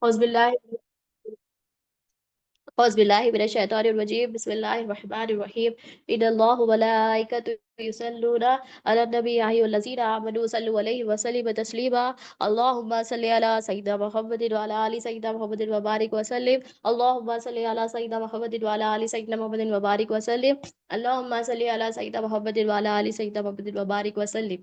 أعوذ بالله أعوذ بالله من الشيطان الرجيم بسم الله الرحمن الرحيم إن الله وملائكته يصلون على النبي يا أيها الذين آمنوا صلوا عليه وسلموا تسليما اللهم صل على سيدنا محمد وعلى آل سيدنا محمد وبارك وسلم اللهم صل على سيدنا محمد وعلى آل سيدنا محمد وبارك وسلم اللهم صل على سيدنا محمد وعلى آل سيدنا محمد وبارك وسلم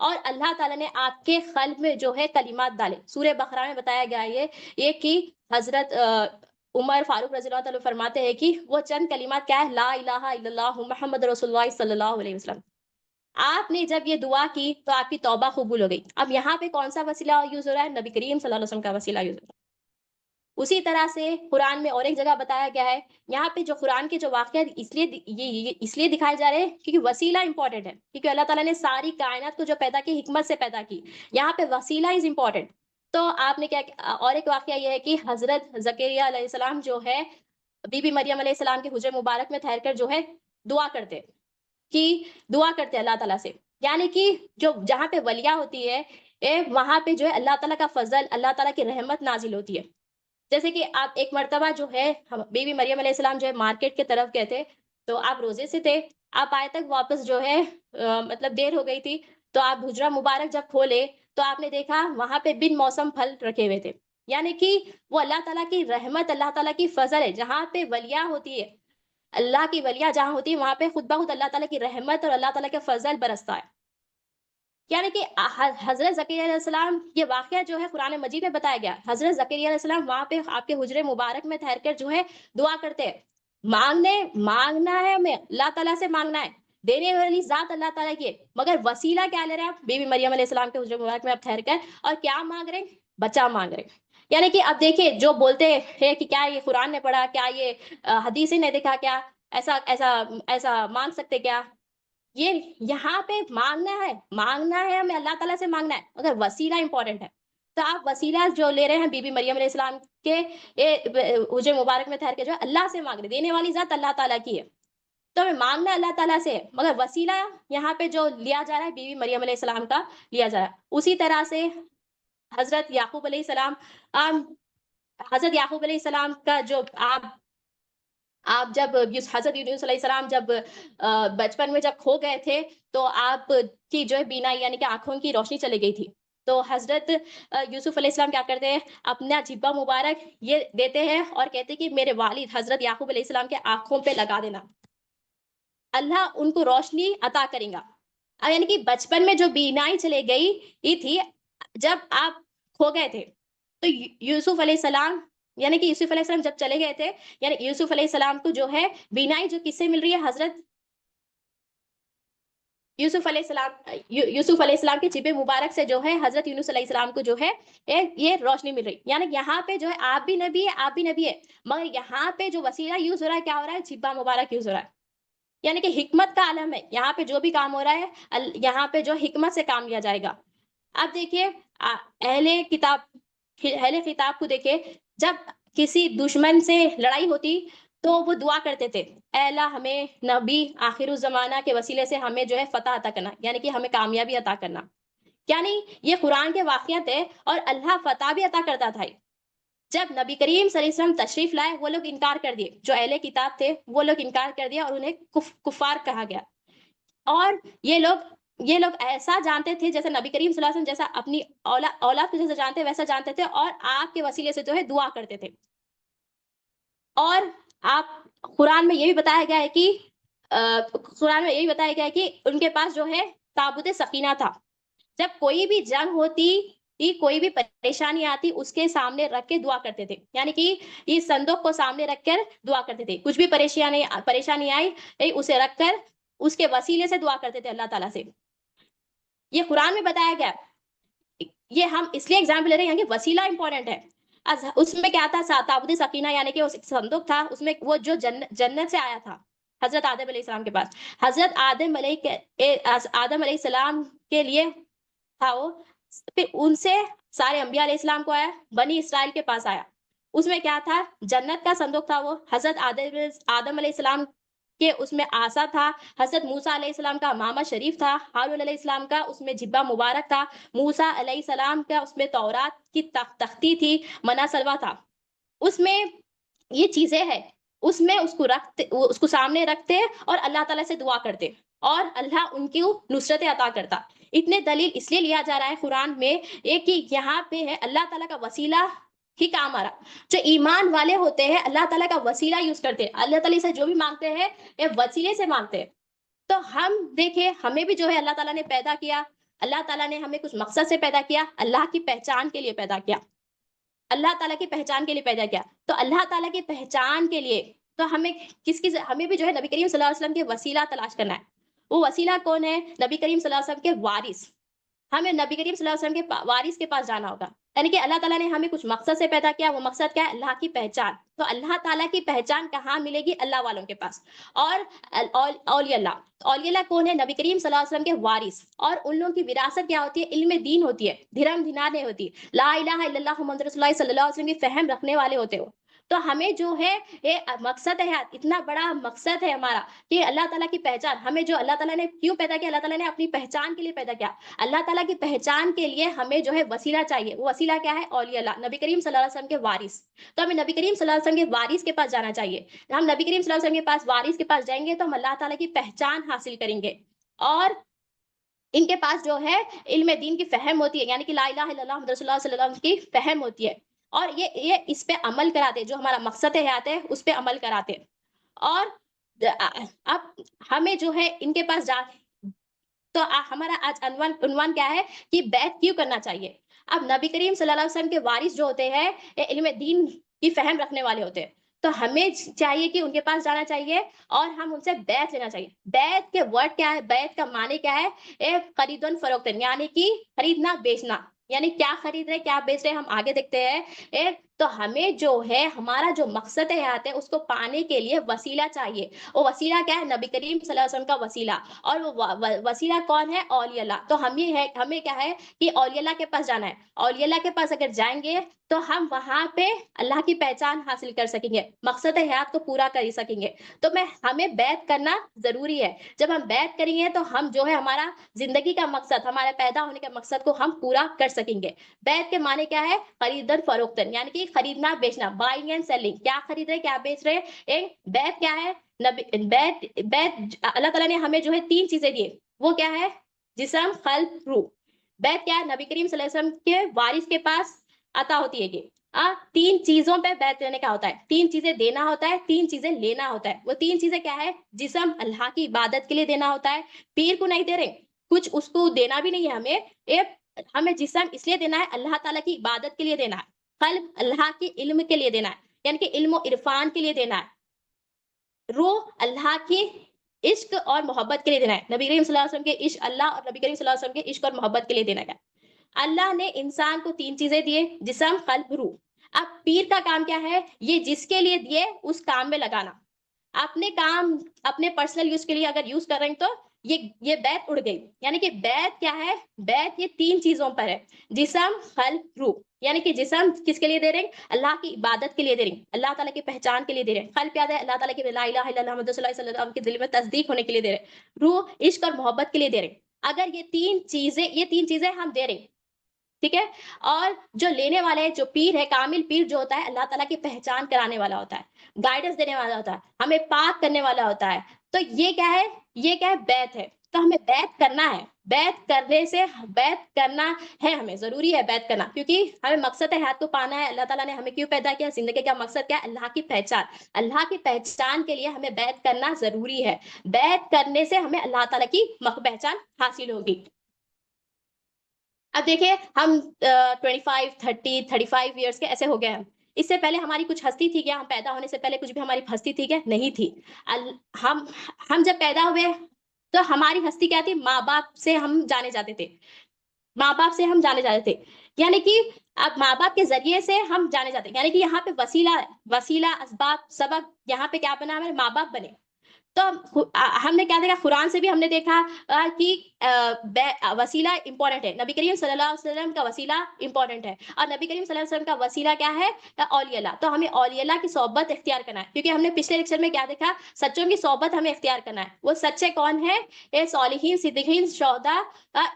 اور اللہ تعالیٰ نے آپ کے قلب میں جو ہے کلمات ڈالے. سورہ بقرہ میں بتایا گیا ہے یہ کہ حضرت عمر فاروق رضی اللہ تعالیٰ فرماتے ہیں کہ وہ چند کلمات کیا ہے، لا الہ الا اللہ محمد رسول اللہ صلی اللہ علیہ وسلم. آپ نے جب یہ دعا کی تو آپ کی توبہ قبول ہو گئی. اب یہاں پہ کون سا وسیلہ یوز ہو رہا ہے؟ نبی کریم صلی اللہ علیہ وسلم کا وسیلہ یوز ہو رہا ہے. اسی طرح سے قرآن میں اور ایک جگہ بتایا گیا ہے، یہاں پہ جو قرآن کے جو واقعات اس لیے دکھائے جا رہے ہیں کیونکہ وسیلہ امپورٹنٹ ہے، کیونکہ اللہ تعالیٰ نے ساری کائنات کو جو پیدا کی حکمت سے پیدا کی، یہاں پہ وسیلہ از امپورٹنٹ. تو آپ نے کیا، اور ایک واقعہ یہ ہے کہ حضرت زکریا علیہ السلام جو ہے بی بی مریم علیہ السلام کے حجرے مبارک میں ٹھہر کر جو ہے دعا کرتے کہ دعا کرتے اللہ تعالیٰ سے. یعنی کہ جو جہاں پہ ولیہ ہوتی ہے وہاں پہ جو ہے اللہ تعالیٰ کا فضل، اللہ تعالیٰ کی رحمت نازل ہوتی ہے. جیسے کہ آپ ایک مرتبہ جو ہے بی بی مریم علیہ السلام جو ہے مارکیٹ کی طرف گئے تھے، تو آپ روزے سے تھے، آپ آئے تک واپس جو ہے مطلب دیر ہو گئی تھی، تو آپ حجرہ مبارک جب کھولے تو آپ نے دیکھا وہاں پہ بن موسم پھل رکھے ہوئے تھے. یعنی کہ وہ اللہ تعالیٰ کی رحمت، اللہ تعالیٰ کی فضل ہے. جہاں پہ ولیہ ہوتی ہے، اللہ کی ولیہ جہاں ہوتی ہے، وہاں پہ خود بخود اللہ تعالیٰ کی رحمت اور اللہ تعالیٰ کا فضل برستا ہے. یعنی کہ حضرت زکریا علیہ السلام، یہ واقعہ جو ہے قرآن مجید میں بتایا گیا، حضرت زکریا علیہ السلام وہاں پہ آپ کے حجرے مبارک میں ٹھہر کر جو ہے دعا کرتے ہیں. مانگنا ہے ہمیں، اللہ تعالیٰ سے مانگنا ہے، دینے والی ذات اللہ تعالیٰ کی ہے، مگر وسیلہ کیا لے رہے ہیں آپ؟ بی بی مریم علیہ السلام کے حجرے مبارک میں آپ ٹھہر کر اور کیا مانگ رہے ہیں؟ بچہ مانگ رہے ہیں. یعنی کہ اب دیکھیے جو بولتے ہیں کہ کیا یہ قرآن نے پڑھا، کیا یہ حدیث نے دیکھا، کیا ایسا ایسا ایسا مانگ سکتے کیا؟ یہ یہاں پہ مانگنا ہے ہمیں، اللہ تعالیٰ سے مانگنا ہے، مگر وسیلہ امپورٹنٹ ہے. تو آپ وسیلہ جو لے رہے ہیں بی بی مریم علیہ السلام کے حجرے مبارک میں ٹھہر کے جو ہے اللہ سے مانگ رہے، دینے والی ذات اللہ تعالیٰ کی ہے. تو ہمیں مانگنا اللہ تعالیٰ سے ہے، مگر وسیلہ یہاں پہ جو لیا جا رہا ہے بی بی مریم علیہ السلام کا لیا جا رہا ہے. اسی طرح سے حضرت یعقوب علیہ السلام، حضرت یعقوب علیہ السلام کا جو آپ جب حضرت یونس علیہ السلام جب بچپن میں جب کھو گئے تھے تو آپ کی جو ہے بینا یعنی کہ آنکھوں کی روشنی چلی گئی تھی. تو حضرت یوسف علیہ السلام کیا کرتے ہیں؟ اپنا جبہ مبارک یہ دیتے ہیں اور کہتے ہیں کہ میرے والد حضرت یعقوب علیہ السلام کے آنکھوں پہ لگا دینا، اللہ ان کو روشنی عطا کریں گا. یعنی کہ بچپن میں جو بینائی چلے گئی یہ تھی جب آپ کھو گئے تھے. تو یوسف علیہ السلام، یعنی کہ یوسف علیہ السلام جب چلے گئے تھے، یعنی یوسف علیہ السلام کو جو ہے بینائی جو کس سے مل رہی ہے؟ حضرت یوسف علیہ السلام کے جبے مبارک سے جو ہے حضرت یونس علیہ السلام کو جو ہے یہ روشنی مل رہی. یعنی یہاں پہ جو ہے آپ بھی نبی ہے، آپ بھی نبی ہے، مگر یہاں پہ جو وسیلہ یوز ہو رہا ہے کیا ہو رہا ہے؟ جبہ مبارک یوز ہو رہا ہے. یعنی کہ حکمت کا عالم ہے، یہاں پہ جو بھی کام ہو رہا ہے یہاں پہ جو حکمت سے کام لیا جائے گا. اب دیکھیے اہل خطاب کو دیکھیں، جب کسی دشمن سے لڑائی ہوتی تو وہ دعا کرتے تھے، اے اللہ ہمیں نبی آخر الزمانہ کے وسیلے سے ہمیں جو ہے فتح عطا کرنا، یعنی کہ ہمیں کامیابی عطا کرنا. یعنی یہ قرآن کے واقعات ہے اور اللہ فتح بھی عطا کرتا تھا. جب نبی کریم صلی اللہ علیہ وسلم تشریف لائے وہ لوگ انکار کر دیے، جو اہل کتاب تھے وہ لوگ انکار کر دیا اور انہیں کفار کہا گیا. اور یہ لوگ ایسا جانتے تھے جیسے نبی کریم صلی اللہ علیہ وسلم جیسا اپنی اولاد کو جیسا جانتے ویسا جانتے تھے، اور آپ کے وسیلے سے جو ہے دعا کرتے تھے. اور آپ قرآن میں یہ بھی بتایا گیا ہے کہ ان کے پاس جو ہے تابوت سکینہ تھا. جب کوئی بھی جنگ ہوتی، کوئی بھی پریشانی آتی، اس کے سامنے رکھ کے دعا کرتے تھے. یعنی کہ اس صندوق کو سامنے رکھ کر دعا کرتے تھے، کچھ بھی پریشانی آئی اسے رکھ کر اس کے وسیلے سے دعا کرتے تھے اللہ تعالیٰ سے. یہ قرآن میں بتایا گیا. یہ ہم اس لیے ایگزامپل لے رہے ہیں کہ وسیلہ امپورٹنٹ ہے. اس میں کیا تھا؟ تابوت سکینہ یعنی کہ صندوق تھا، اس میں وہ جو جنت سے آیا تھا حضرت آدم علیہ السلام کے پاس. حضرت آدم علیہ السلام کے لیے تھا وہ، پھر ان سے سارے انبیاء علیہ السلام کو آیا، بنی اسرائیل کے پاس آیا. اس میں کیا تھا؟ جنت کا صندوق تھا وہ. حضرت آدم علیہ السلام کہ اس میں آسا تھا، حضرت موسیٰ علیہ السلام کا امامہ شریف تھا، ہارون علیہ السلام کا اس میں جبہ مبارک تھا، موسیٰ علیہ السلام کا اس میں تورات کی تختی تھی، منا سلوا تھا. اس میں یہ چیزیں ہیں، اس میں اس کو سامنے رکھتے اور اللہ تعالیٰ سے دعا کرتے اور اللہ ان کی نصرت عطا کرتا. اتنے دلیل اس لیے لیا جا رہا ہے قرآن میں ایک کہ یہاں پہ ہے اللہ تعالیٰ کا وسیلہ ہی کام آ رہا. جو ایمان والے ہوتے ہیں اللہ تعالیٰ کا وسیلہ یوز کرتے ہیں، اللہ تعالیٰ سے جو بھی مانگتے ہیں یہ وسیلے سے مانگتے ہیں. تو ہم دیکھیں ہمیں بھی جو ہے اللہ تعالیٰ نے پیدا کیا اللہ تعالیٰ نے ہمیں کچھ مقصد سے پیدا کیا، اللہ کی پہچان کے لیے پیدا کیا، اللہ تعالیٰ کی پہچان کے لیے پیدا کیا۔ تو اللہ تعالیٰ کی پہچان کے لیے تو ہمیں ہمیں بھی جو ہے نبی کریم صلی اللہ علیہ وسلم کے وسیلہ تلاش کرنا ہے۔ وہ وسیلہ کون ہے؟ نبی کریم صلی اللہ علیہ وسلم کے وارث۔ ہمیں نبی کریم صلی اللہ علیہ وسلم کے وارث کے پاس جانا ہوگا، یعنی کہ اللہ تعالیٰ نے ہمیں کچھ مقصد سے پیدا کیا، وہ مقصد کیا ہے؟ اللہ کی پہچان۔ تو اللہ تعالیٰ کی پہچان کہاں ملے گی؟ اللہ والوں کے پاس۔ اور اولیاء اللہ، اولیاء اللہ کون ہے؟ نبی کریم صلی اللہ علیہ وسلم کے وارث، اور ان لوگوں کی وراثت کیا ہوتی ہے؟ علم دین ہوتی ہے، دھرم دھنانے ہوتی ہے، لا الہ الا اللہ محمد رسول اللہ صلی اللہ علیہ وسلم کی فہم رکھنے والے ہوتے ہو۔ تو ہمیں جو ہے یہ مقصد ہے، اتنا بڑا مقصد ہے ہمارا کہ اللہ تعالیٰ کی پہچان، ہمیں جو اللہ تعالیٰ نے کیوں پیدا کیا؟ اللہ تعالیٰ نے اپنی پہچان کے لیے پیدا کیا۔ اللہ تعالیٰ کی پہچان کے لیے ہمیں جو ہے وسیلہ چاہیے۔ وہ وسیلہ کیا ہے؟ اولیاء اللہ، نبی کریم صلی اللہ علیہ وسلم کے وارث۔ تو ہمیں نبی کریم صلی اللہ علیہ وسلم کے وارث کے پاس جانا چاہیے۔ ہم نبی کریم صلی اللہ علیہ وسلم کے پاس وارث کے پاس جائیں گے تو ہم اللہ تعالیٰ کی پہچان حاصل کریں گے، اور ان کے پاس جو ہے علم دین کی فہم ہوتی ہے، یعنی کہ لا الہ الا اللہ محمد رسول اللہ صلی اللہ علیہ وسلم کی فہم ہوتی ہے، اور یہ اس پہ عمل کراتے، جو ہمارا مقصد حیات ہے اس پہ عمل کراتے۔ اور اب ہمیں جو ہے ان کے پاس جا، تو ہمارا آج عنوان کیا ہے کہ بیعت کیوں کرنا چاہیے؟ اب نبی کریم صلی اللہ علیہ وسلم کے وارث جو ہوتے ہیں یہ علم دین کی فہم رکھنے والے ہوتے ہیں، تو ہمیں چاہیے کہ ان کے پاس جانا چاہیے اور ہم ان سے بیعت لینا چاہیے۔ بیعت کے ورڈ کیا ہے؟ بیعت کا معنی کیا ہے؟ خریدن فروختن، یعنی کہ خریدنا بیچنا، یعنی کیا خرید رہے کیا بیچ رہے ہم آگے دیکھتے ہیں۔ تو ہمیں جو ہے ہمارا جو مقصد حیات ہے اس کو پانے کے لیے وسیلہ چاہیے۔ وہ وسیلہ کیا ہے؟ نبی کریم صلی اللہ علیہ وسلم کا وسیلہ، اور وہ وسیلہ کون ہے؟ اولیاء اللہ۔ تو ہمیں کیا ہے کہ اولیاء اللہ کے پاس جانا ہے۔ اولیاء اللہ کے پاس اگر جائیں گے تو ہم وہاں پہ اللہ کی پہچان حاصل کر سکیں گے، مقصد حیات کو پورا کر سکیں گے۔ تو ہمیں بیعت کرنا ضروری ہے۔ جب ہم بیعت کریں گے تو ہم جو ہے ہمارا زندگی کا مقصد، ہمارے پیدا ہونے کے مقصد کو ہم پورا کر سکیں گے۔ بیعت کے معنی کیا ہے؟ خریدن فروختن، یعنی کہ خریدنا بیچنا، بائنگ اینڈ سیلنگ، کیا خرید رہے کیا بیچ رہے۔ بیعت کیا ہے؟ بیعت اللہ تعالیٰ نے ہمیں جو ہے 3 چیزیں دی، وہ کیا ہے؟ جسم، قلب، روح۔ بیعت کیا ہے؟ نبی کریم صلی اللہ علیہ وسلم کے وارث کے پاس عطا ہوتی ہے کہ 3 چیزوں پہ بیعت لینے کا ہوتا ہے، 3 چیزیں دینا ہوتا ہے، 3 چیزیں لینا ہوتا ہے۔ وہ 3 چیزیں کیا ہے؟ جسم اللہ کی عبادت کے لیے دینا ہوتا ہے، پیر کو نہیں دے رہے، کچھ اس کو دینا بھی نہیں ہے ہمیں جسم اس لیے دینا ہے اللہ تعالیٰ کی عبادت کے لیے دینا ہے، قلب اللہ کے علم کے لیے دینا ہے، یعنی کہ علم و عرفان کے لیے دینا ہے، روح اللہ کی عشق اور محبت کے لیے دینا ہے۔ نبی کریم صلی اللہ علیہ وسلم کے عشق، اللہ اور نبی کریم صلی اللہ علیہ وسلم کے عشق اور محبت کے لیے دینا ہے۔ اللہ نے انسان کو 3 چیزیں دیے، جسم، قلب، روح۔ اب پیر کا کام کیا ہے؟ یہ جس کے لیے دیے اس کام میں لگانا، اپنے کام اپنے پرسنل یوز کے لیے اگر یوز کر رہے ہیں تو یہ بیعت اڑ گئی۔ یعنی کہ بیعت کیا ہے؟ بیعت یہ 3 چیزوں پر ہے، جسم، قلب، روح۔ یعنی کہ جسم کس کے لیے دے رہے ہیں؟ اللہ کی عبادت کے لیے دے رہے ہیں، اللہ تعالیٰ کی پہچان کے لیے دے رہے ہیں۔ قلب کیا ہے؟ اللہ تعالیٰ کی لا الہ الا اللہ محمد رسول اللہ صلی اللہ علیہ وسلم کے دل میں تصدیق ہونے کے لیے دے رہے ہیں۔ روح عشق اور محبت کے لیے دے رہے ہیں۔ اگر یہ تین چیزیں ہم دے رہے ہیں، ٹھیک ہے، اور جو لینے والے جو پیر ہے، کامل پیر جو ہوتا ہے اللہ تعالیٰ کی پہچان کرانے والا ہوتا ہے، گائیڈنس دینے والا ہوتا ہے، ہمیں پاک کرنے والا ہوتا ہے۔ تو یہ کیا ہے؟ یہ کیا ہے؟ بیعت ہے۔ تو ہمیں بیعت کرنا ہے، بیعت کرنا ہے، ہمیں ضروری ہے بیعت کرنا، کیونکہ ہمیں مقصد حیات کو پانا ہے۔ اللہ تعالیٰ نے ہمیں کیوں پیدا کیا؟ زندگی کا مقصد کیا ہے؟ اللہ کی پہچان۔ اللہ کی پہچان کے لیے ہمیں بیعت کرنا ضروری ہے۔ بیعت کرنے سے ہمیں اللہ تعالیٰ کی پہچان حاصل ہوگی۔ اب دیکھیں ہم 25 30 35 ایئرس کے ایسے ہو گئے ہیں، اس سے پہلے ہماری کچھ ہستی تھی کیا؟ ہم پیدا ہونے سے پہلے کچھ بھی ہماری ہستی تھی کیا؟ نہیں تھی۔ ہم جب پیدا ہوئے تو ہماری ہستی کیا تھی؟ ماں باپ سے ہم جانے جاتے تھے، ماں باپ سے ہم جانے جاتے تھے، یعنی کہ اب ماں باپ کے ذریعے سے ہم جانے جاتے ہیں، یعنی کہ یہاں پہ وسیلہ اسباب سبب یہاں پہ کیا بنا؟ ہمارے ماں باپ بنے۔ تو ہم نے کیا دیکھا؟ قرآن سے بھی ہم نے دیکھا کہ وسیلہ امپورٹنٹ ہے، نبی کریم صلی اللہ علیہ وسلم کا وسیلہ امپورٹنٹ ہے، اور نبی کریم صلی اللہ علیہ وسلم کا وسیلہ کیا ہے؟ اولیاء اللہ۔ تو ہمیں اولیاء اللہ کی صحبت اختیار کرنا ہے، کیونکہ ہم نے پچھلے لیکچر میں کیا دیکھا؟ سچوں کی صحبت ہمیں اختیار کرنا ہے۔ وہ سچے کون ہیں؟ یہ صالحین، صدیقین، شہداء،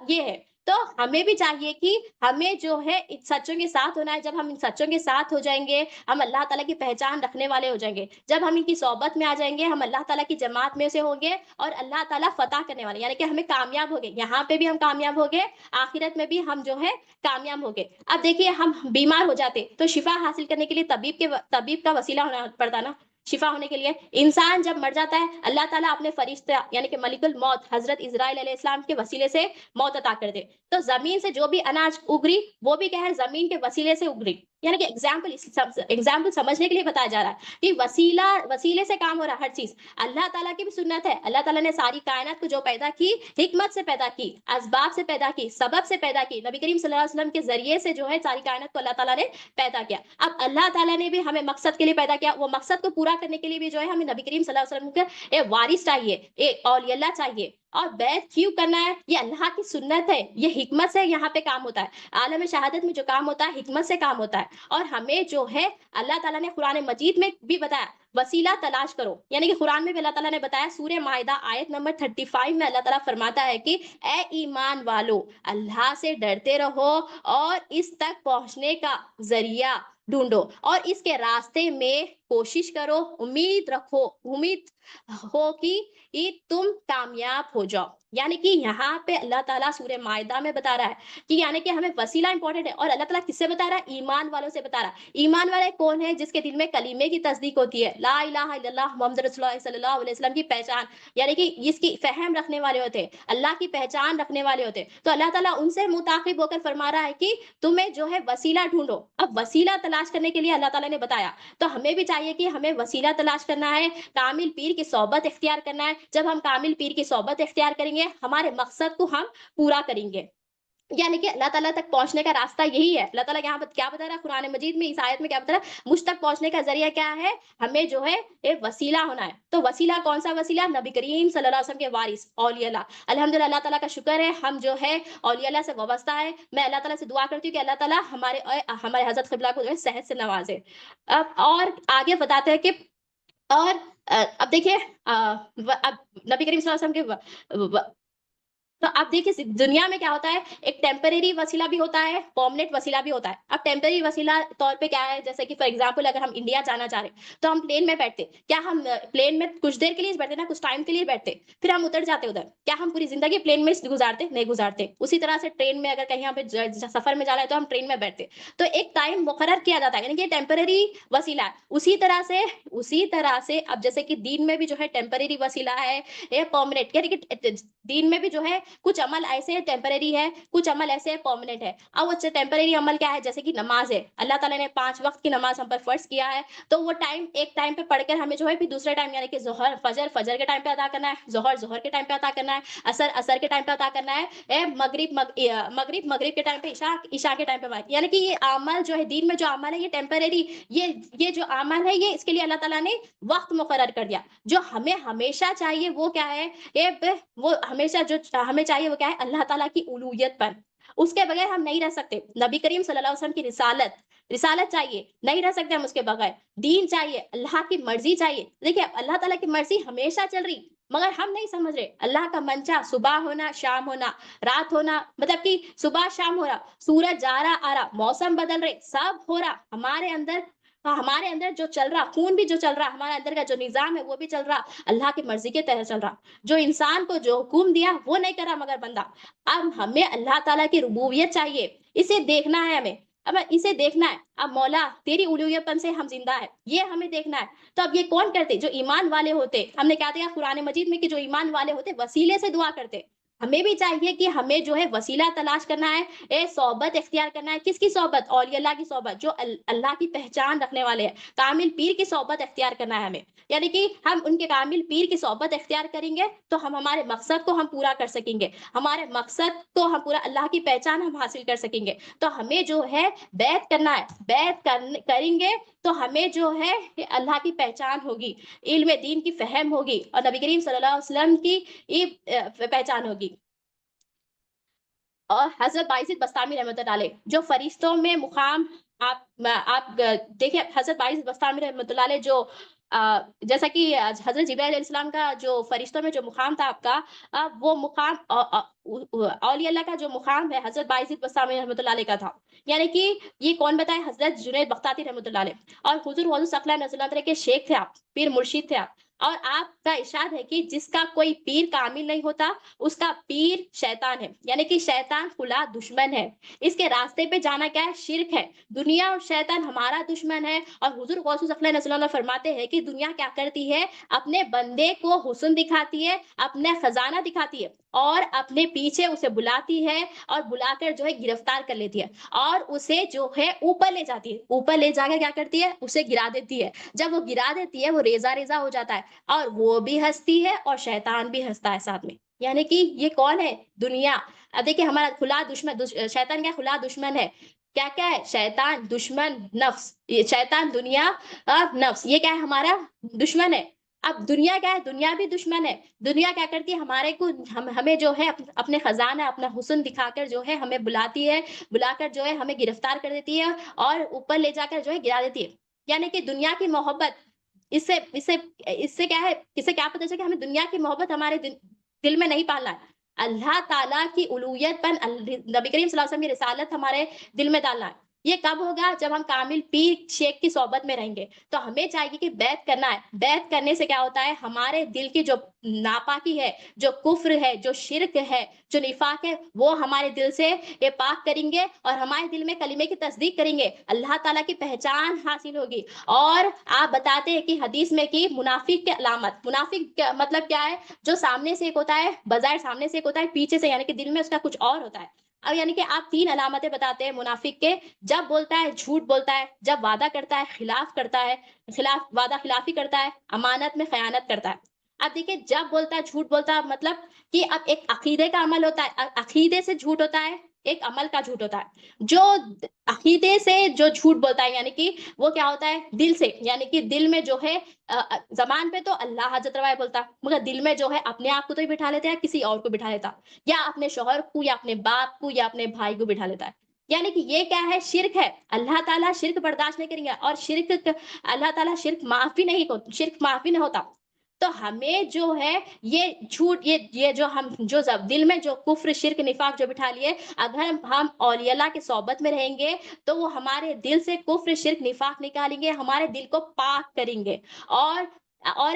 یہ ہے۔ تو ہمیں بھی چاہیے کہ ہمیں جو ہے سچوں کے ساتھ ہونا ہے۔ جب ہم ان سچوں کے ساتھ ہو جائیں گے ہم اللہ تعالیٰ کی پہچان رکھنے والے ہو جائیں گے۔ جب ہم ان کی صحبت میں آ جائیں گے ہم اللہ تعالیٰ کی جماعت میں سے ہوں گے، اور اللہ تعالیٰ فتح کرنے والے، یعنی کہ ہمیں کامیاب ہو گئے، یہاں پہ بھی ہم کامیاب ہو گئے، آخرت میں بھی ہم جو ہے کامیاب ہو گئے۔ اب دیکھیے ہم بیمار ہو جاتے تو شفا حاصل کرنے کے لیے طبیب کا وسیلہ ہونا پڑتا نا، شفا ہونے کے لیے. انسان جب مر جاتا ہے اللہ تعالیٰ اپنے فرشتہ یعنی کہ ملک الموت حضرت اسرائیل علیہ السلام کے وسیلے سے موت عطا کر دے. تو زمین سے جو بھی اناج اگری وہ بھی کیا ہے زمین کے وسیلے سے اگری. یعنی کہ ایگزامپل سمجھنے کے لیے بتایا جا رہا ہے کہ وسیلے سے کام ہو رہا ہے ہر چیز. اللہ تعالیٰ کی بھی سنت ہے. اللہ تعالیٰ نے ساری کائنات کو جو پیدا کی حکمت سے پیدا کی, اسباب سے پیدا کی, سبب سے پیدا کی. نبی کریم صلی اللہ علیہ وسلم کے ذریعے سے جو ہے ساری کائنات کو اللہ تعالیٰ نے پیدا کیا. اب اللہ تعالیٰ نے بھی ہمیں مقصد کے لیے پیدا کیا, وہ مقصد کو پورا کرنے کے لیے بھی جو ہے ہمیں نبی کریم صلی اللہ علیہ وسلم کے ایک وارث چاہیے, ایک اولیاء اللہ چاہیے. اور بیعت کیوں کرنا ہے؟ یہ اللہ کی سنت ہے, یہ حکمت سے یہاں پہ کام ہوتا ہے. عالم شہادت میں جو کام ہوتا ہے حکمت سے کام ہوتا ہے. اور ہمیں جو ہے اللہ تعالیٰ نے قرآن مجید میں بھی بتایا وسیلہ تلاش کرو. یعنی کہ قرآن میں بھی اللہ تعالیٰ نے بتایا سورہ مائدہ آیت نمبر 35 میں اللہ تعالیٰ فرماتا ہے کہ اے ایمان والو اللہ سے ڈرتے رہو اور اس تک پہنچنے کا ذریعہ ڈھونڈو اور اس کے راستے میں کوشش کرو, امید رکھو, امید ہو کہ تم کامیاب ہو جاؤ. یعنی کہ یہاں پہ اللہ تعالیٰ سورہ مائدہ میں بتا رہا ہے کہ یعنی کہ ہمیں وسیلہ امپورٹنٹ ہے. اور اللہ تعالیٰ کس سے بتا رہا ہے؟ ایمان والوں سے بتا رہا ہے. ایمان والے کون ہے؟ جس کے دل میں کلیمے کی تصدیق ہوتی ہے, لا الہ الا اللہ محمد رسول اللہ صلی اللہ علیہ وسلم کی پہچان, یعنی کہ اس کی فہم رکھنے والے ہوتے ہیں, اللہ کی پہچان رکھنے والے ہوتے ہیں. تو اللہ تعالیٰ ان سے متعاقب ہو کر فرما رہا ہے کہ تمہیں جو ہے وسیلہ ڈھونڈو. اب وسیلہ تلاش کرنے کے لیے اللہ تعالیٰ نے بتایا, تو ہمیں بھی چاہیے کہ ہمیں وسیلہ تلاش کرنا ہے, کامل پیر کی صحبت اختیار کرنا ہے. جب ہم کامل پیر کی صحبت اختیار کریں گے ہمارے مقصد کو ہم پورا کریں گے. یعنی کہ اللہ تعالیٰ تک پہنچنے کا راستہ یہی ہے. اللہ تعالیٰ یہاں پر کیا بتا رہا ہے قرآن مجید میں, اس آیت میں کیا بتا رہا ہے؟ مجھ تک پہنچنے کا ذریعہ کیا ہے؟ ہمیں جو ہے ایک وسیلہ ہونا ہے. تو وسیلہ کون سا وسیلہ؟ نبی کریم صلی اللہ علیہ وسلم کے وارث اولیاء اللہ. الحمدللہ اللہ تعالیٰ کا شکر ہے ہم جو ہے اولیاء اللہ سے وابستہ ہے. میں اللہ تعالیٰ سے دعا کرتی ہوں کہ اللہ تعالیٰ ہمارے حضرت قبلہ کو جو ہے صحت سے نوازے. اب اور آگے بتاتے ہیں کہ اور اب دیکھیے اب نبی کریم صلی اللہ علیہ وسلم کے تو اب دیکھیے دنیا میں کیا ہوتا ہے, ایک ٹیمپریری وسیلہ بھی ہوتا ہے, پرماننٹ وسیلہ بھی ہوتا ہے. اب ٹیمپریری وسیلہ طور پہ کیا ہے, جیسے کہ فار ایگزامپل اگر ہم انڈیا جانا چاہ رہے ہیں تو ہم پلین میں بیٹھتے, کیا ہم پلین میں کچھ دیر کے لیے بیٹھتے نا, کچھ ٹائم کے لیے بیٹھتے, پھر ہم اتر جاتے ادھر, کیا ہم پوری زندگی پلین میں گزارتے؟ نہیں گزارتے. اسی طرح سے ٹرین میں اگر کہیں پہ سفر میں جانا ہے تو ہم ٹرین میں بیٹھتے. تو ایک ٹائم مقرر کیا جاتا ہے, یعنی کہ ٹیمپریری وسیلہ ہے. اسی طرح سے اب جیسے کہ دین میں بھی جو ہے ٹیمپریری وسیلہ ہے, یہ پرماننٹ, یعنی کہ دین میں بھی جو ہے کچھ عمل ایسے ٹیمپریری ہے, کچھ عمل ایسے پرماننٹ ہے. اب وہ ٹیمپریری عمل کیا ہے؟ جیسے کہ نماز ہے, اللہ تعالیٰ نے 5 وقت کی نماز ہم پر فرض کیا ہے, تو وہ ایک ٹائم پہ پڑھ کر ہمیں جو ہے پھر دوسرے ٹائم یعنی کہ فجر کے ٹائم پہ ادا کرنا ہے, ظہر کے ٹائم پہ ادا کرنا ہے, عصر کے ٹائم پہ ادا کرنا ہے, مغرب کے ٹائم پہ, عشاء کے ٹائم پہ. یعنی کہ یہ عمل جو ہے دین میں جو عمل ہے یہ ٹیمپریری, یہ جو عمل ہے یہ اس کے لیے اللہ تعالیٰ نے وقت مقرر کر دیا. جو ہمیں ہمیشہ چاہیے وہ کیا ہے, وہ ہمیشہ جو ہمیں چاہیے وہ کیا ہے, اللہ تعالیٰ کی الوہیت پر. اس کے بغیر ہم نہیں رہ سکتے. نبی کریم صلی اللہ علیہ وسلم کی رسالت چاہیے, نہیں رہ سکتے ہم اس کے بغیر. دین چاہیے, اللہ کی مرضی چاہیے. دیکھیے اللہ تعالیٰ کی مرضی ہمیشہ چل رہی, مگر ہم نہیں سمجھ رہے. اللہ کا منشا صبح ہونا, شام ہونا, رات ہونا, مطلب کہ صبح شام ہو رہا, سورج جا رہا آ رہا, موسم بدل رہے, سب ہو رہا ہمارے اندر جو چل رہا, خون بھی جو چل رہا, ہمارے اندر کا جو نظام ہے وہ بھی چل رہا, اللہ کی مرضی کے تحت چل رہا. جو انسان کو جو حکم دیا وہ نہیں کر رہا مگر بندہ. اب ہمیں اللہ تعالیٰ کی ربوبیت چاہیے, اسے دیکھنا ہے ہمیں. اب اسے دیکھنا ہے, اب مولا تیری الوہیت پن سے ہم زندہ ہے, یہ ہمیں دیکھنا ہے. تو اب یہ کون کرتے؟ جو ایمان والے ہوتے. ہم نے کہا تھا قرآن مجید میں کہ جو ایمان والے ہوتے وسیلے سے دعا کرتے. ہمیں بھی چاہیے کہ ہمیں جو ہے وسیلہ تلاش کرنا ہے, صحبت اختیار کرنا ہے. کس کی صحبت؟ اولیاء اللہ کی صحبت, جو اللہ کی پہچان رکھنے والے ہیں. کامل پیر کی صحبت اختیار کرنا ہے ہمیں. یعنی کہ ہم ان کے کامل پیر کی صحبت اختیار کریں گے تو ہم ہمارے مقصد کو ہم پورا کر سکیں گے, ہمارے مقصد کو ہم پورا اللہ کی پہچان ہم حاصل کر سکیں گے. تو ہمیں جو ہے بیعت کرنا ہے, بیعت کریں گے تو ہمیں جو ہے اللہ کی پہچان ہوگی, علم دین کی فہم ہوگی, اور نبی کریم صلی اللہ علیہ وسلم کی پہچان ہوگی. اور حضرت باعث بستامی رحمۃ اللہ علیہ جو فرشتوں میں مقام, آپ دیکھیں حضرت باعث بستامی رحمۃ اللہ علیہ جو جیسا کہ حضرت جبرائیل علیہ السلام کا جو فرشتوں میں جو مقام تھا آپ کا, وہ مقام اولیاء اللہ کا جو مقام ہے حضرت باعث بستامی رحمۃ اللہ علیہ کا تھا. یعنی کہ یہ کون بتائے؟ حضرت جنید بختیاری رحمۃ اللہ علیہ. اور حضور ثقلین رضی اللہ عنہ کے شیخ تھے آپ, پیر مرشید تھے آپ. اور آپ کا ارشاد ہے کہ جس کا کوئی پیر کامل نہیں ہوتا اس کا پیر شیطان ہے، یعنی کہ شیطان کھلا دشمن ہے۔ اس کے راستے پہ جانا کیا ہے؟ شرک ہے۔ دنیا اور شیطان ہمارا دشمن ہے، اور حضور غوث الثقلین صلی اللہ علیہ وسلم فرماتے ہیں کہ دنیا کیا کرتی ہے؟ اپنے بندے کو حسن دکھاتی ہے، اپنا خزانہ دکھاتی ہے، اور اپنے پیچھے اسے بلاتی ہے، اور بلا کر جو ہے گرفتار کر لیتی ہے، اور اسے جو ہے اوپر لے جاتی ہے، اوپر لے جا کے کیا کرتی ہے؟ اسے گرا دیتی ہے۔ جب وہ گرا دیتی ہے وہ ریزہ ریزہ ہو جاتا ہے، اور وہ بھی ہنستی ہے اور شیطان بھی ہنستا ہے ساتھ میں، یعنی کہ یہ کون ہے؟ دنیا۔ اب دیکھیے ہمارا کھلا دشمن، شیطان کیا کھلا دشمن ہے؟ کیا کیا ہے؟ شیطان، دشمن، نفس، یہ شیطان، دنیا اور نفس، یہ کیا ہے؟ ہمارا دشمن ہے۔ اب دنیا کیا ہے؟ دنیا بھی دشمن ہے۔ دنیا کیا کرتی ہے؟ ہمارے کو ہمیں جو ہے اپنے خزانہ، اپنا حسن دکھا کر جو ہے ہمیں بلاتی ہے، بلا کر جو ہے ہمیں گرفتار کر دیتی ہے، اور اوپر لے جا کر جو ہے گرا دیتی ہے۔ یعنی کہ دنیا کی محبت، اس سے اس سے اس سے کیا ہے؟ اس سے کیا پتہ چلا کہ ہمیں دنیا کی محبت ہمارے دل میں نہیں پالنا ہے۔ اللہ تعالیٰ کی الوہیت پر نبی کریم صلی اللہ علیہ وسلم کی رسالت ہمارے دل میں ڈالنا ہے۔ یہ کب ہوگا؟ جب ہم کامل پیر شیخ کی صحبت میں رہیں گے۔ تو ہمیں چاہیے کہ بیعت کرنا ہے۔ بیعت کرنے سے کیا ہوتا ہے؟ ہمارے دل کی جو ناپاکی ہے، جو کفر ہے، جو شرک ہے، جو نفاق ہے، وہ ہمارے دل سے یہ پاک کریں گے، اور ہمارے دل میں کلمے کی تصدیق کریں گے، اللہ تعالیٰ کی پہچان حاصل ہوگی۔ اور آپ بتاتے ہیں کہ حدیث میں کہ منافق کی علامت، منافق مطلب کیا ہے؟ جو سامنے سے ایک ہوتا ہے، بظاہر سامنے سے ایک ہوتا ہے، پیچھے سے یعنی کہ دل میں اس کا کچھ اور ہوتا ہے۔ اب یعنی کہ آپ 3 علامتیں بتاتے ہیں منافق کے: جب بولتا ہے جھوٹ بولتا ہے، جب وعدہ کرتا ہے خلاف کرتا ہے، وعدہ خلافی کرتا ہے، امانت میں خیانت کرتا ہے۔ اب دیکھیے جب بولتا ہے جھوٹ بولتا ہے مطلب کہ اب ایک عقیدے کا عمل ہوتا ہے، عقیدے سے جھوٹ ہوتا ہے، ایک عمل کا جھوٹ ہوتا ہے۔ جو عقیدے سے جو جھوٹ بولتا ہے یعنی کہ وہ کیا ہوتا ہے؟ دل سے، یعنی کہ دل میں جو ہے زبان پہ تو اللہ حضرت روا بولتا، مگر دل میں جو ہے اپنے آپ کو تو ہی بٹھا لیتا ہے، کسی اور کو بٹھا لیتا، یا اپنے شوہر کو، یا اپنے باپ کو، یا اپنے بھائی کو بٹھا لیتا ہے۔ یعنی کہ یہ کیا ہے؟ شرک ہے۔ اللہ تعالیٰ شرک برداشت نہیں کریں گے، اور اللہ تعالیٰ شرک معافی نہیں، شرک معافی نہیں ہوتا۔ تو ہمیں جو ہے یہ جھوٹ، یہ جو ہم جو دل میں جو کفر، شرک، نفاق جو بٹھا لیے، اگر ہم اولیاء اللہ کی صحبت میں رہیں گے تو وہ ہمارے دل سے کفر، شرک، نفاق نکالیں گے، ہمارے دل کو پاک کریں گے۔ اور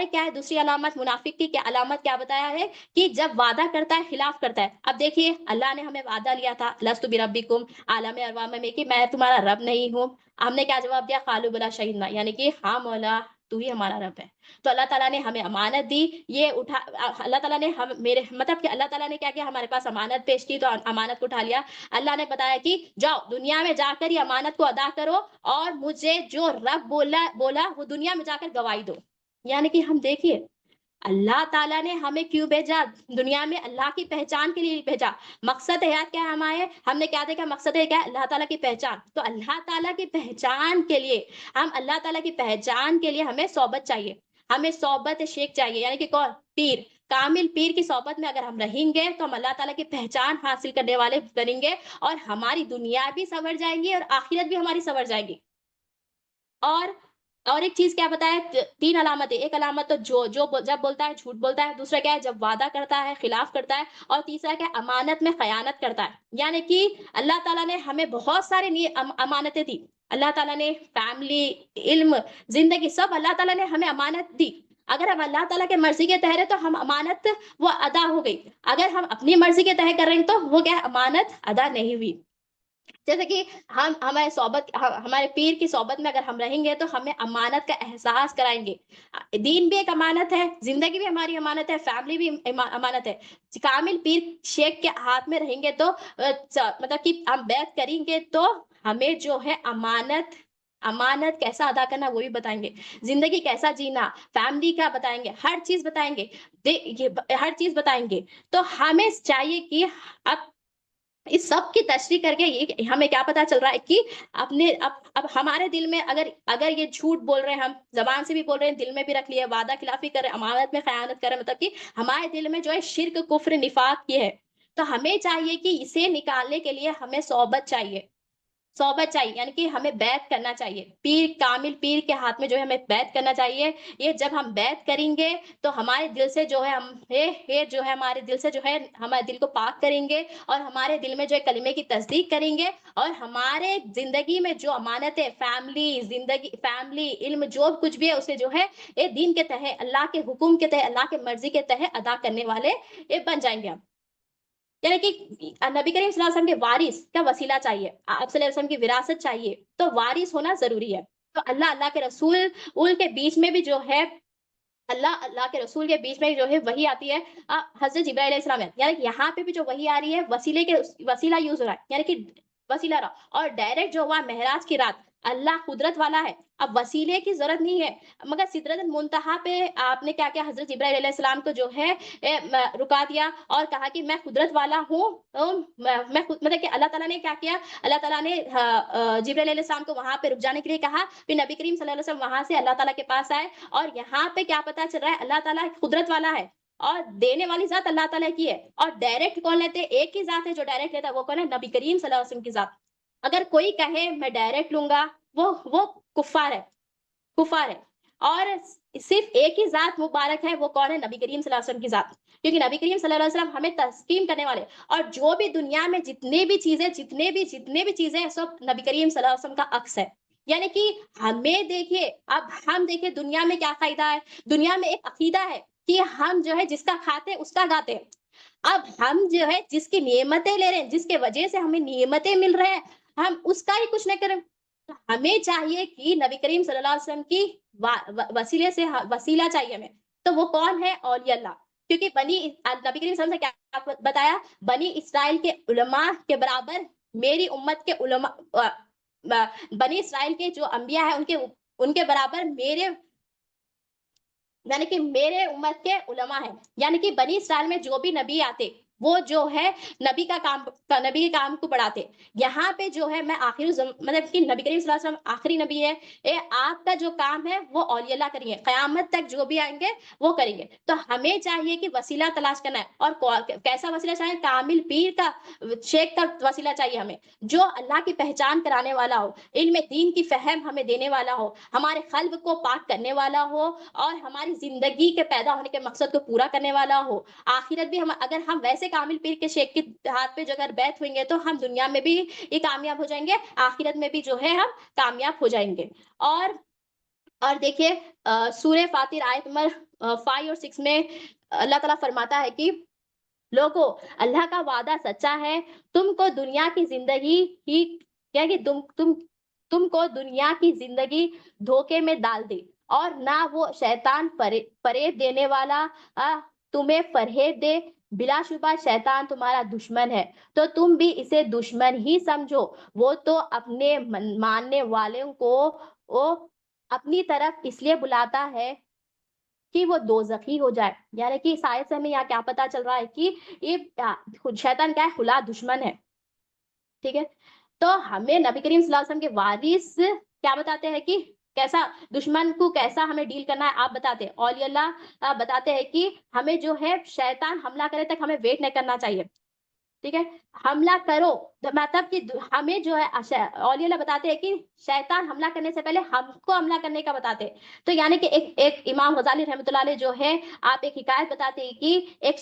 کیا ہے دوسری علامت منافق کی؟ کیا علامت کیا بتایا ہے؟ کہ جب وعدہ کرتا ہے خلاف کرتا ہے۔ اب دیکھیے اللہ نے ہمیں وعدہ لیا تھا لست بربکم، عالم ارواح میں کہ میں تمہارا رب نہیں ہوں۔ ہم نے کیا جواب دیا؟ قالوا بلا شہیدنا، یعنی کہ ہاں مولا تو ہی ہمارا رب ہے۔ تو اللہ تعالیٰ نے ہمیں امانت دی، یہ اٹھا، اللہ تعالیٰ نے میرے مطلب کہ اللہ تعالیٰ نے کیا کیا؟ ہمارے پاس امانت پیش کی، تو امانت کو اٹھا لیا۔ اللہ نے بتایا کہ جاؤ دنیا میں جا کر یہ امانت کو ادا کرو، اور مجھے جو رب بولا وہ دنیا میں جا کر گواہی دو۔ یعنی کہ ہم دیکھیے اللہ تعالیٰ نے ہمیں کیوں بھیجا دنیا میں؟ اللہ کی پہچان کے لیے بھیجا۔ مقصد حیات کیا ہے ہمارے؟ ہم نے کیا دیکھا؟ مقصد ہے کیا؟ اللہ تعالیٰ کی پہچان۔ تو اللہ تعالیٰ کی پہچان کے لیے اللہ تعالیٰ کی پہچان کے لیے ہمیں صحبت چاہیے، ہمیں صحبت شیخ چاہیے، یعنی کہ کون؟ پیر، کامل پیر کی صحبت میں اگر ہم رہیں گے تو ہم اللہ تعالیٰ کی پہچان حاصل کرنے والے بنیں گے، اور ہماری دنیا بھی سنور جائے گی، اور آخرت بھی ہماری سنور جائے گی۔ اور اور ایک چیز کیا بتایا؟ 3 علامتیں: ایک علامت تو جب بولتا ہے جھوٹ بولتا ہے، دوسرا کیا ہے؟ جب وعدہ کرتا ہے خلاف کرتا ہے، اور تیسرا کیا ہے؟ امانت میں خیانت کرتا ہے۔ یعنی کہ اللہ تعالیٰ نے ہمیں بہت سارے امانتیں دی۔ اللہ تعالیٰ نے فیملی، علم، زندگی، سب اللہ تعالیٰ نے ہمیں امانت دی۔ اگر ہم اللہ تعالیٰ کے مرضی کے تحت ہیں تو ہم امانت وہ ادا ہو گئی، اگر ہم اپنی مرضی کے تحت کر رہے ہیں تو وہ کیا ہے؟ امانت ادا نہیں ہوئی۔ جیسے کہ ہمارے پیر کی صحبت میں اگر ہم رہیں گے تو ہمیں امانت کا احساس کرائیں گے۔ دین بھی ایک امانت ہے، زندگی بھی ہماری امانت ہے، فیملی بھی امانت ہے۔ کامل پیر شیخ کے ہاتھ میں رہیں گے تو مطلب کہ ہم بیعت کریں گے تو ہمیں جو ہے امانت کیسا ادا کرنا وہ بھی بتائیں گے، زندگی کیسا جینا، فیملی کا بتائیں گے، ہر چیز بتائیں گے، ہر چیز بتائیں گے۔ تو ہمیں چاہیے کہ اب اس سب کی تشریح کر کے ہمیں کیا پتا چل رہا ہے کہ اب ہمارے دل میں اگر یہ جھوٹ بول رہے ہیں، ہم زبان سے بھی بول رہے ہیں، دل میں بھی رکھ لیے، وعدہ خلافی کر رہے ہیں، امانت میں خیانت کر رہے ہیں، مطلب کہ ہمارے دل میں جو ہے شرک، کفر، نفاق یہ ہے، تو ہمیں چاہیے کہ اسے نکالنے کے لیے ہمیں صحبت چاہیے۔ صحبت چاہیے، یعنی کہ ہمیں بیعت کرنا چاہیے، پیر کامل پیر کے ہاتھ میں جو ہے ہمیں بیعت کرنا چاہیے۔ یہ جب ہم بیعت کریں گے تو ہمارے دل سے جو ہے جو ہے ہمارے دل سے جو ہے ہمارے دل کو پاک کریں گے، اور ہمارے دل میں جو ہے کلمے کی تصدیق کریں گے، اور ہمارے زندگی میں جو امانتیں فیملی علم جو کچھ بھی ہے اسے جو ہے یہ دین کے تحت، اللہ کے حکم کے تحت، اللہ کے مرضی کے تحت ادا کرنے والے یہ بن جائیں گے ہم۔ یعنی کہ نبی کریم صلی اللہ علیہ وسلم کے وارث کا وسیلہ چاہیے، آپ صلی اللہ علیہ وسلم کی وراثت چاہیے، تو وارث ہونا ضروری ہے۔ تو اللہ کے رسول ان کے بیچ میں بھی جو ہے اللہ کے رسول کے بیچ میں جو ہے وہی آتی ہے، حضرت جبرائیل علیہ السلام ہے، یعنی کہ یہاں پہ بھی جو وہی آ رہی ہے وسیلہ یوز ہو رہا ہے، یعنی کہ وسیلہ رہا، اور ڈائریکٹ جو ہوا معراج کی رات اللہ قدرت والا ہے، اب وسیلے کی ضرورت نہیں ہے۔ مگر سدرۃ المنتہا پہ آپ نے کیا کیا، حضرت جبرائیل علیہ السلام کو جو ہے رکا دیا اور کہا کہ میں قدرت والا ہوں، مطلب کہ اللہ تعالیٰ نے کیا کیا، اللہ تعالیٰ نے جبرائیل علیہ السلام کو وہاں پہ رک جانے کے لیے کہا، پھر نبی کریم صلی اللہ علیہ وسلم وہاں سے اللہ تعالیٰ کے پاس آئے، اور یہاں پہ کیا پتا چل رہا ہے، اللہ تعالیٰ قدرت والا ہے، اور دینے والی ذات اللہ تعالیٰ کی ہے، اور ڈائریکٹ کون لیتے، ایک ہی ذات ہے جو ڈائریکٹ لیتا ہے، وہ کون ہے، نبی کریم صلی اللہ علیہ وسلم کی ذات۔ اگر کوئی کہے میں ڈائریکٹ لوں گا، وہ کفار ہے، اور صرف ایک ہی ذات مبارک ہے، وہ کون ہے، نبی کریم صلی اللہ علیہ وسلم کی ذات، کیونکہ نبی کریم صلی اللہ علیہ وسلم ہمیں تسلیم کرنے والے، اور جو بھی دنیا میں جتنے بھی چیزیں ہیں سب نبی کریم صلی اللہ علیہ وسلم کا عکس ہے۔ یعنی کہ ہمیں دیکھیے، اب ہم دیکھیے دنیا میں کیا قاعدہ ہے، دنیا میں ایک عقیدہ ہے کہ ہم جو ہے جس کا کھاتے اس کا گاتے ہیں۔ اب ہم جو ہے جس کی نعمتیں لے رہے ہیں، جس کے وجہ سے ہمیں نعمتیں مل رہے ہیں، ہم اس کا ہی کچھ نہیں کریں۔ ہمیں چاہیے کہ نبی کریم صلی اللہ علیہ وسلم کی وسیلے سے وسیلہ چاہیے ہمیں، تو وہ کون ہے، اولیاء اللہ، کیونکہ نبی کریم صلی اللہ علیہ وسلم نے کیا بتایا، بنی اسرائیل کے علماء کے برابر میری امت کے علماء، بنی اسرائیل کے جو انبیاء ہیں ان کے برابر یعنی کہ میرے امت کے علماء ہیں، یعنی کہ بنی اسرائیل میں جو بھی نبی آتے وہ جو ہے نبی کے کام کو بڑھاتے۔ یہاں پہ جو ہے میں مطلب کہ نبی کریم صلی اللہ علیہ وسلم آخری نبی ہے، آپ کا جو کام ہے وہ اولیاء اللہ کریں گے، قیامت تک جو بھی آئیں گے وہ کریں گے۔ تو ہمیں چاہیے کہ وسیلہ تلاش کرنا ہے، اور کیسا وسیلہ چاہیے، کامل پیر کا، شیخ کا وسیلہ چاہیے ہمیں، جو اللہ کی پہچان کرانے والا ہو، علم دین کی فہم ہمیں دینے والا ہو، ہمارے قلب کو پاک کرنے والا ہو، اور ہماری زندگی کے پیدا ہونے کے مقصد کو پورا کرنے والا ہو۔ آخرت بھی اگر ہم ویسے کامل پیر کے شیخ کے ہاتھ پہ جو اگر بیعت ہوئیں گے تو ہم دنیا میں بھی یہ کامیاب ہو جائیں گے، آخرت میں بھی جو ہے ہم کامیاب ہو جائیں گے۔ اور دیکھیے سورہ فاتر آیت نمبر 5 اور 6 میں اللہ تعالیٰ فرماتا ہے کہ لوگو اللہ کا وعدہ سچا ہے، تم کو دنیا کی زندگی ہی کیا کہ تم کو دنیا کی زندگی دھوکے میں ڈال دے، اور نہ وہ شیطان فریب دینے والا تمہیں فریب دے، بلا شبہ شیطان تمہارا دشمن ہے، تو تم بھی اسے دشمن ہی سمجھو، وہ تو اپنے ماننے والوں کو وہ اپنی طرف اس لیے بلاتا ہے کہ وہ دوزخی ہو جائے۔ یعنی کہ اس آیت سے ہمیں یہاں کیا پتا چل رہا ہے کہ یہ شیطان کیا ہے، خلا دشمن ہے، ٹھیک ہے۔ تو ہمیں نبی کریم صلی اللہ علیہ وسلم کے وارث کیا بتاتے ہیں کہ کیسا دشمن کو کیسا ہمیں ڈیل کرنا ہے، آپ بتاتے ہیں، اولیاء اللہ بتاتے ہیں کہ ہمیں جو ہے شیطان حملہ کرے تک ہمیں ویٹ نہیں کرنا چاہیے، ٹھیک ہے، حملہ کرو، مطلب کہ ہمیں جو ہے اولیاء اللہ بتاتے ہیں کہ شیطان حملہ کرنے سے پہلے ہم کو حملہ کرنے کا بتاتے ہیں۔ تو یعنی کہ ایک امام غزالی رحمۃ اللہ علیہ جو ہے، آپ ایک حکایت بتاتے ہیں کہ ایک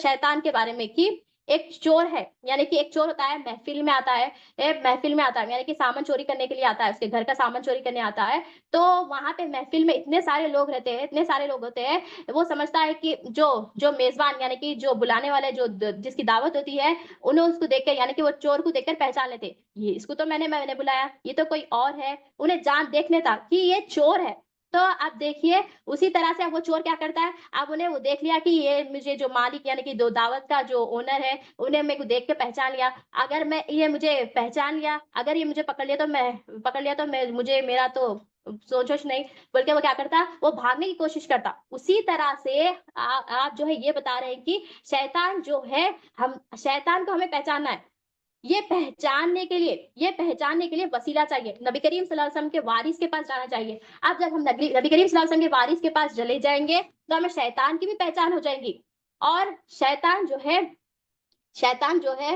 شیطان کے بارے میں کہ ایک چور ہے، یعنی کہ ایک چور ہوتا ہے، محفل میں آتا ہے، یعنی کہ سامان چوری کرنے کے لیے آتا ہے، اس کے گھر کا سامان چوری کرنے آتا ہے، تو وہاں پہ محفل میں اتنے سارے لوگ رہتے ہیں، اتنے سارے لوگ ہوتے ہیں، وہ سمجھتا ہے کہ جو میزبان یعنی کہ جو بلانے والے جس کی دعوت ہوتی ہے، انہیں اس کو دیکھ کر یعنی کہ وہ چور کو دیکھ کر پہچان لیتے، یہ اس کو تو میں نے بلایا، یہ تو کوئی اور ہے، انہیں جان دیکھنے تھا کہ یہ چور ہے۔ تو اب دیکھیے اسی طرح سے اب وہ چور کیا کرتا ہے، اب انہیں وہ دیکھ لیا کہ یہ مجھے جو مالک یعنی کہ دعوت کا جو اونر ہے، انہیں میرے کو دیکھ کے پہچان لیا، اگر یہ مجھے پہچان لیا، اگر یہ مجھے پکڑ لیا تو مجھے میرا تو سوچ نہیں، بلکہ وہ کیا کرتا، وہ بھاگنے کی کوشش کرتا۔ اسی طرح سے آپ جو ہے یہ بتا رہے ہیں کہ شیطان جو ہے، شیطان کو ہمیں پہچاننا ہے، یہ پہچاننے کے لیے وسیلہ چاہیے، نبی کریم صلی اللہ علیہ وسلم کے وارث کے پاس جانا چاہیے۔ اب جب ہم نبی کریم صلی اللہ علیہ وسلم کے وارث کے پاس چلے جائیں گے تو ہمیں شیطان کی بھی پہچان ہو جائے گی، اور شیطان جو ہے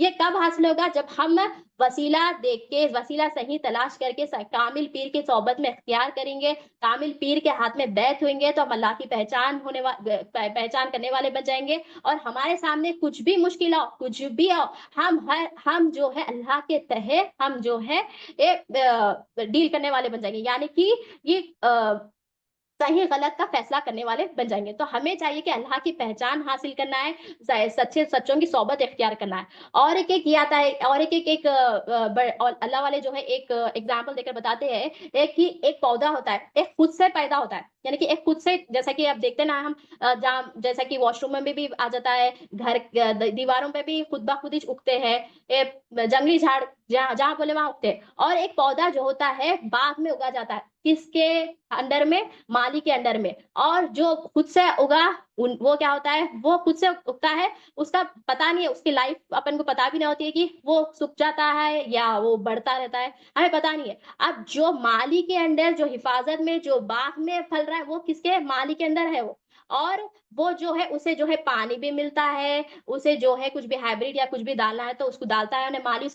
یہ کب حاصل ہوگا؟ جب ہم وسیلہ دیکھ کے، وسیلہ صحیح تلاش کر کے کامل پیر کی صحبت میں اختیار کریں گے، کامل پیر کے ہاتھ میں بیعت ہوئیں گے، تو ہم اللہ کی پہچان کرنے والے بن جائیں گے، اور ہمارے سامنے کچھ بھی مشکل آؤ، کچھ بھی آؤ، ہم جو ہے اللہ کے تحت ہم جو ہے ڈیل کرنے والے بن جائیں گے، یعنی کہ یہ صحیح غلط کا فیصلہ کرنے والے بن جائیں گے۔ تو ہمیں چاہیے کہ اللہ کی پہچان حاصل کرنا ہے، سچے سچوں کی صحبت اختیار کرنا ہے، اور ایک یہ آتا ہے، اور اور اللہ والے جو ہے ایک ایگزامپل دے کر بتاتے ہیں، ایک پودا ہوتا ہے، ایک خود سے پیدا ہوتا ہے، یعنی کہ ایک خود سے، جیسا کہ اب دیکھتے نا ہم جہاں جیسا کہ واش روم میں بھی آ جاتا ہے، گھر دیواروں پہ بھی خود بخود ہی اگتے ہیں، جنگلی جھاڑ جہاں بولے وہاں اگتے ہیں، اور ایک پودا جو ہوتا ہے باغ میں اگا جاتا ہے، کس کے انڈر میں؟ مالی کے انڈر میں، اور جو خود سے اگا وہ کیا ہوتا ہے؟ وہ خود سے اگتا ہے، اس کا پتا نہیں ہے، اس کی لائف اپن کو پتا بھی نہیں ہوتی ہے کہ وہ سوکھ جاتا ہے یا وہ بڑھتا رہتا ہے، ہمیں پتا نہیں ہے۔ اب جو مالی کے اندر، جو حفاظت میں، جو باغ میں پھل رہا ہے، وہ کس کے؟ مالی کے اندر ہے وہ، اور وہ جو ہے اسے جو ہے پانی بھی ملتا ہے، اسے جو ہے کچھ بھی ہائیبریڈ یا کچھ بھی ڈالنا ہے تو اس کو ڈالتا ہے، انہیں مالی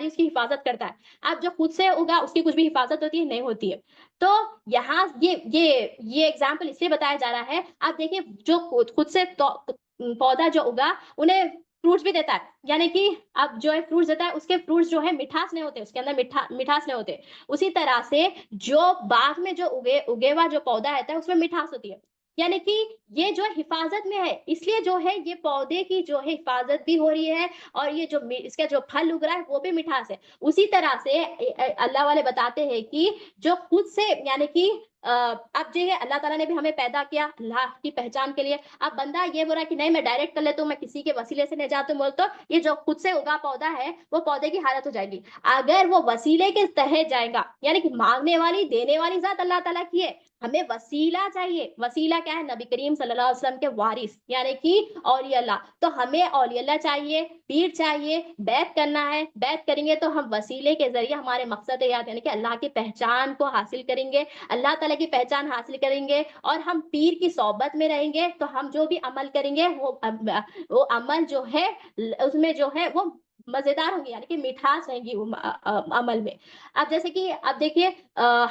اس کی حفاظت کرتا ہے۔ اب جو خود سے اگا اس کی کچھ بھی حفاظت ہوتی ہے؟ نہیں ہوتی ہے۔ تو یہاں یہ ایگزامپل اس لیے بتایا جا رہا ہے، آپ دیکھیں جو خود سے پودا جو اگا انہیں فروٹس بھی دیتا ہے، یعنی کہ اب جو ہے فروٹس دیتا ہے، اس کے فروٹس جو ہے مٹھاس نہیں ہوتے، اس کے اندر مٹھاس نہیں ہوتے، اسی طرح سے جو باغ میں جو اگے ہوا جو پودا رہتا ہے اس میں مٹھاس ہوتی ہے، یعنی کہ یہ جو حفاظت میں ہے، اس لیے جو ہے یہ پودے کی جو ہے حفاظت بھی ہو رہی ہے، اور یہ جو اس کا جو پھل اگ رہا ہے وہ بھی مٹھاس ہے۔ اسی طرح سے اللہ والے بتاتے ہیں کہ جو خود سے، یعنی کہ اب جو ہے اللہ تعالیٰ نے بھی ہمیں پیدا کیا اللہ کی پہچان کے لیے، اب بندہ یہ بول رہا ہے کہ نہیں میں ڈائریکٹ کر لیتا ہوں، میں کسی کے وسیلے سے نہیں جاتا ہوں، بول تو یہ جو خود سے اگا پودا ہے وہ پودے کی حالت ہو جائے گی۔ اگر وہ وسیلے کے تحت جائے گا، یعنی کہ مانگنے والی دینے والی ذات اللہ تعالیٰ کی ہے، ہمیں وسیلہ چاہیے، وسیلہ کیا ہے؟ نبی کریم صلی اللہ علیہ وسلم کے وارث، یعنی کہ اولیاء اللہ، تو ہمیں اولیاء اللہ چاہیے، پیر چاہیے، بیعت کرنا ہے، بیعت کریں گے تو ہم وسیلے کے ذریعے ہمارے مقصد یاد، یعنی کہ اللہ کی پہچان کو حاصل کریں گے، اللہ تعالیٰ کی پہچان حاصل کریں گے، اور ہم پیر کی صحبت میں رہیں گے، تو ہم جو بھی عمل کریں گے وہ عمل جو ہے اس میں جو ہے وہ مزیدار ہوں گے، یعنی کہ مٹھاس رہیں گی عمل میں۔ اب جیسے کہ اب دیکھیے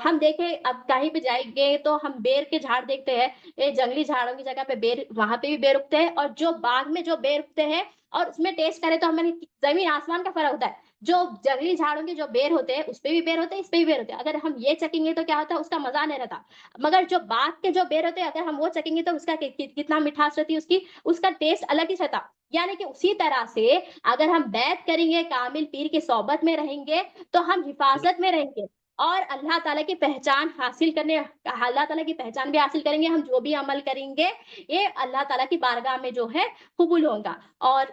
ہم دیکھیں اب کہیں پہ جائیں گے تو ہم بیر کے جھاڑ دیکھتے ہیں، جنگلی جھاڑوں کی جگہ پہ بیر، وہاں پہ بھی بیر اگتے ہیں، اور جو باغ میں جو بیر اگتے ہیں اور اس میں ٹیسٹ کرے تو ہمیں زمین آسمان کا فرق ہوتا ہے، جو جنگلی جھاڑوں کے جو بیر ہوتے ہیں اس پہ بھی بیر ہوتے ہیں، اس پہ بھی بیر ہوتے ہیں، اگر ہم یہ چکیں گے تو کیا ہوتا ہے؟ اس کا مزہ نہیں رہتا، مگر جو باغ کے جو بیر ہوتے ہیں اگر ہم وہ چکیں گے تو اس کا کتنا مٹھاس رہتی ہے، اس کا ٹیسٹ الگ ہی رہتا، یعنی کہ اسی طرح سے اگر ہم بیعت کریں گے، کامل پیر کی صحبت میں رہیں گے، تو ہم حفاظت میں رہیں گے، اور اللہ تعالیٰ کی پہچان حاصل کرنے، اللہ تعالیٰ کی پہچان بھی حاصل کریں گے، ہم جو بھی عمل کریں گے یہ اللہ تعالیٰ کی بارگاہ میں جو ہے قبول ہوگا۔ اور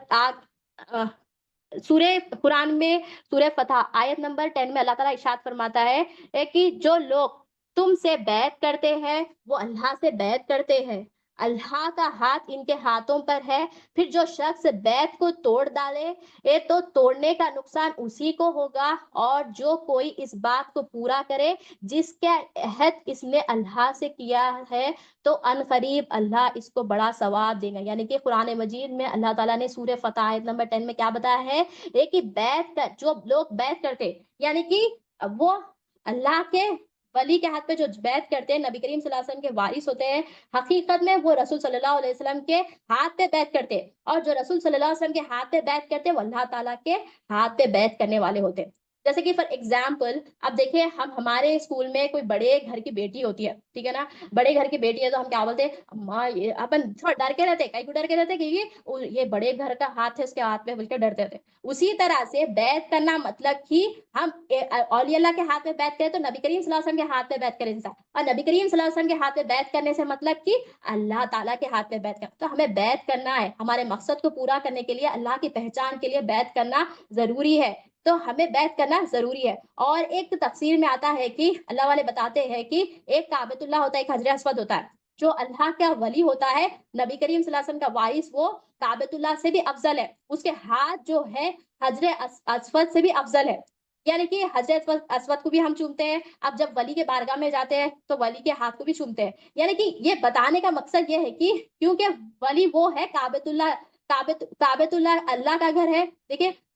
سورہ قرآن میں سورہ فتح آیت نمبر 10 میں اللہ تعالیٰ ارشاد فرماتا ہے کہ جو لوگ تم سے بیعت کرتے ہیں وہ اللہ سے بیعت کرتے ہیں، اللہ کا ہاتھ ان کے ہاتھوں پر ہے، پھر جو شخص بیعت کو توڑ ڈالے تو توڑنے کا نقصان اسی کو ہوگا، اور جو کوئی اس بات کو پورا کرے جس کا عہد اس نے اللہ سے کیا ہے تو ان قریب اللہ اس کو بڑا ثواب دے گا۔ یعنی کہ قرآن مجید میں اللہ تعالیٰ نے سورہ فتح آیت نمبر 10 میں کیا بتایا ہے کہ جو لوگ بیعت کرتے، یعنی کہ وہ اللہ کے ولی کے ہاتھ پہ جو بیعت کرتے ہیں، نبی کریم صلی اللہ علیہ وسلم کے وارث ہوتے ہیں، حقیقت میں وہ رسول صلی اللہ علیہ وسلم کے ہاتھ پہ بیعت کرتے، اور جو رسول صلی اللہ علیہ وسلم کے ہاتھ پہ بیعت کرتے وہ اللہ تعالیٰ کے ہاتھ پہ بیعت کرنے والے ہوتے ہیں۔ جیسے کہ فار ایگزامپل اب دیکھیں ہمارے اسکول میں کوئی بڑے گھر کی بیٹی ہوتی ہے، ٹھیک ہے نا، بڑے گھر کی بیٹی ہے تو ہم کیا بولتے ہیں؟ ماں، یہ اپن تھوڑا ڈر کے رہتے، کئی کو ڈر کے رہتے کہ یہ بڑے گھر کا ہاتھ ہے اس کے ہاتھ پہ، بول کے ڈرتے تھے۔ اسی طرح سے بیعت کرنا مطلب کہ ہم اولیاء اللہ کے ہاتھ میں بیعت کریں تو نبی کریم صلی اللہ علیہ وسلم کے ہاتھ میں بیعت کریں انسان، اور نبی کریم صلی اللہ علیہ وسلم کے ہاتھ میں بیعت کرنے سے مطلب کہ اللہ تعالیٰ کے ہاتھ میں بیعت کرنا، تو ہمیں بیعت کرنا ہے، ہمارے مقصد کو پورا کرنے کے لیے، اللہ کی پہچان کے لیے بیعت کرنا ضروری ہے، تو ہمیں بیعت کرنا ضروری ہے۔ اور ایک تفسیر میں آتا ہے کہ اللہ والے بتاتے ہیں کہ ایک کعبۃ اللہ ہوتا ہے، ایک حجر اسود ہوتا ہے، جو اللہ کا ولی ہوتا ہے، نبی کریم صلی اللہ علیہ وسلم کا وارث، وہ کعبۃ اللہ سے بھی افضل ہے، اس کے ہاتھ جو ہے حجر اسود سے بھی افضل ہے، یعنی کہ حجر اسود کو بھی ہم چومتے ہیں، اب جب ولی کے بارگاہ میں جاتے ہیں تو ولی کے ہاتھ کو بھی چومتے ہیں، یعنی کہ یہ بتانے کا مقصد یہ ہے کہ کیونکہ ولی وہ ہے کعبۃ اللہ، کعبۃ اللہ اللہ کا گھر ہے، دیکھیں